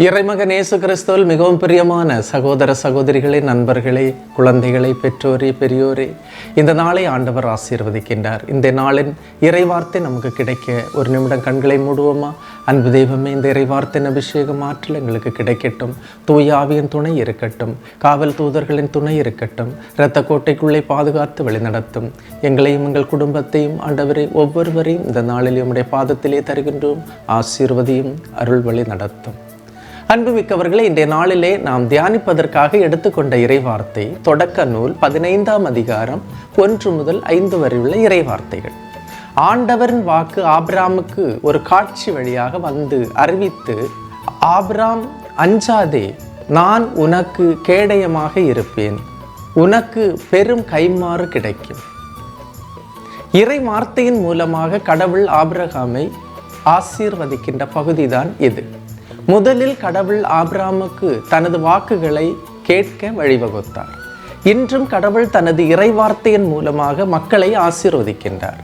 இறைமகன் இயேசு கிறிஸ்துவில் மிகவும் பிரியமான சகோதர சகோதரிகளே, நண்பர்களே, குழந்தைகளே, பெற்றோரே, பெரியோரே, இந்த நாளை ஆண்டவர் ஆசீர்வதிக்கின்றார். இந்த நாளின் இறைவார்த்தை நமக்கு கிடைக்க ஒரு நிமிடம் கண்களை மூடுவோமா? அன்பு தெய்வமே, இந்த இறைவார்த்தையின் அபிஷேகம் ஆற்றல் எங்களுக்கு கிடைக்கட்டும். தூய ஆவியின் துணை இருக்கட்டும், காவல் தூதர்களின் துணை இருக்கட்டும். இரத்த கோட்டைக்குள்ளே பாதுகாத்து வழிநடத்தும். எங்களையும் எங்கள் குடும்பத்தையும் ஆண்டவரை ஒவ்வொருவரையும் இந்த நாளில் உம்முடைய பாதத்திலே தருகின்றோம். ஆசீர்வதியும், அருள் வழி நடத்தும். அன்புமிக்கவர்களே, இன்றைய நாளிலே நாம் தியானிப்பதற்காக எடுத்துக்கொண்ட இறைவார்த்தை தொடக்க நூல் 15ஆம் அதிகாரம் 1 முதல் 5 வரை உள்ள இறைவார்த்தைகள். ஆண்டவரின் வாக்கு ஆபிராமுக்கு ஒரு காட்சி வழியாக வந்து அறிவித்து, ஆபிராம் அஞ்சாதே, நான் உனக்கு கேடயமாக இருப்பேன், உனக்கு பெரும் கைமாறு கிடைக்கும். இறை வார்த்தையின் மூலமாக கடவுள் ஆபிரகாமை ஆசீர்வதிக்கின்ற பகுதிதான் இது. முதலில் கடவுள் ஆபிரகாமுக்கு தனது வாக்குகளை கேட்க வழிவகுத்தார். இன்றும் கடவுள் தனது இறைவார்த்தையின் மூலமாக மக்களை ஆசீர்வதிக்கின்றார்.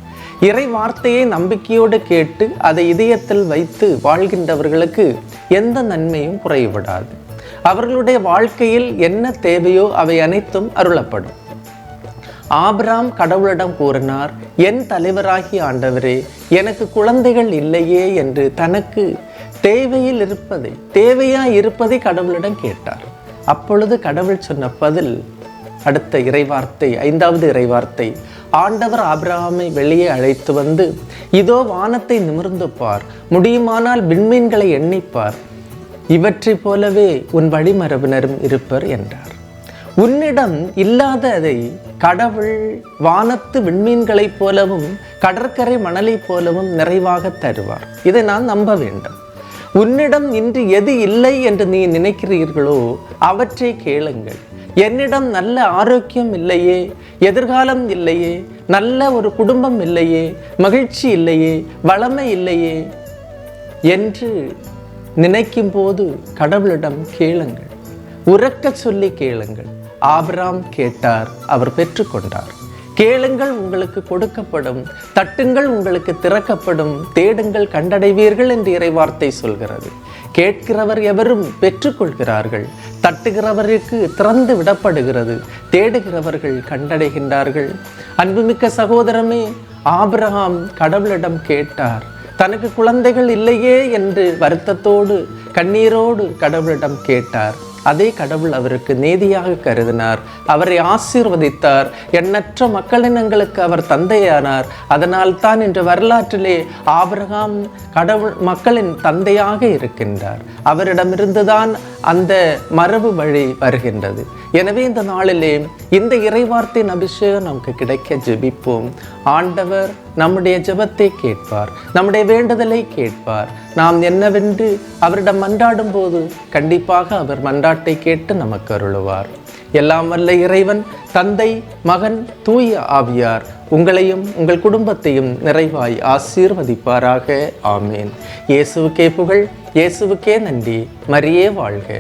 இறை வார்த்தையை நம்பிக்கையோடு கேட்டு அதை இதயத்தில் வைத்து வாழ்கின்றவர்களுக்கு எந்த நன்மையும் குறைவிடாது. அவர்களுடைய வாழ்க்கையில் என்ன தேவையோ அவை அனைத்தும் அருளப்படும். ஆபிராம் கடவுளிடம் கூறினார், என் தலைவராகிய ஆண்டவரே, எனக்கு குழந்தைகள் இல்லையே என்று தனக்கு தேவையாய் இருப்பதை கடவுளிடம் கேட்டார். அப்பொழுது கடவுள் சொன்ன பதில் அடுத்த இறைவார்த்தை, 5வது இறைவார்த்தை. ஆண்டவர் ஆபிரகாமை வெளியே அழைத்து வந்து, இதோ வானத்தை நிமிர்ந்து பார், முடியுமானால் விண்மீன்களை எண்ணிப்பார், இவற்றை போலவே உன் வழிமரபினரும் இருப்பர் என்றார். உன்னிடம் இல்லாததை கடவுள் வானத்து விண்மீன்களைப் போலவும் கடற்கரை மணலைப் போலவும் நிறைவாக தருவார். இதை நான் நம்ப வேண்டும். உன்னிடம் இன்று எது இல்லை என்று நீ நினைக்கிறீர்களோ அவற்றை கேளுங்கள். என்னிடம் நல்ல ஆரோக்கியம் இல்லையே, எதிர்காலம் இல்லையே, நல்ல ஒரு குடும்பம் இல்லையே, மகிழ்ச்சி இல்லையே, வளமை இல்லையே என்று நினைக்கும் போது கடவுளிடம் கேளுங்கள். உரக்க சொல்லி கேளுங்கள். ஆபிராம் கேட்டார், அவர் பெற்றுக்கொண்டார். கேளுங்கள், உங்களுக்கு கொடுக்கப்படும், தட்டுங்கள், உங்களுக்கு திறக்கப்படும், தேடுங்கள், கண்டடைவீர்கள் என்று இறைவார்த்தை சொல்கிறது. கேட்கிறவர் எவரும் பெற்றுக்கொள்கிறார்கள், தட்டுகிறவருக்கு திறந்து விடப்படுகிறது, தேடுகிறவர்கள் கண்டடைகின்றார்கள். அன்புமிக்க சகோதரமே, ஆபிரகாம் கடவுளிடம் கேட்டார். தனக்கு குழந்தைகள் இல்லையே என்று வருத்தத்தோடு கண்ணீரோடு கடவுளிடம் கேட்டார். அதே கடவுள் அவருக்கு நீதியாக கருதினார், அவரை ஆசீர்வதித்தார். எண்ணற்ற மக்களினங்களுக்கு அவர் தந்தையானார். அதனால் தான் இன்று வரலாற்றிலே ஆபிரகாம் கடவுள் மக்களின் தந்தையாக இருக்கின்றார். அவரிடமிருந்துதான் அந்த மரபு வழி வருகின்றது. எனவே இந்த நாளிலே இந்த இறைவார்த்தையின் அபிஷேகம் நமக்கு கிடைக்க ஜெபிப்போம். ஆண்டவர் நம்முடைய ஜெபத்தை கேட்பார், நம்முடைய வேண்டுதலை கேட்பார். நாம் என்னவென்று அவரிடம் மன்றாடும் போது கண்டிப்பாக அவர் மன்றாட்டை கேட்டு நமக்கு அருளுவார். எல்லாம் வல்ல இறைவன், தந்தை, மகன், தூய ஆவியார் உங்களையும் உங்கள் குடும்பத்தையும் நிறைவாய் ஆசீர்வதிப்பாராக. ஆமேன். இயேசுவுக்கே புகழ், இயேசுவுக்கே நன்றி. மரியே வாழ்க.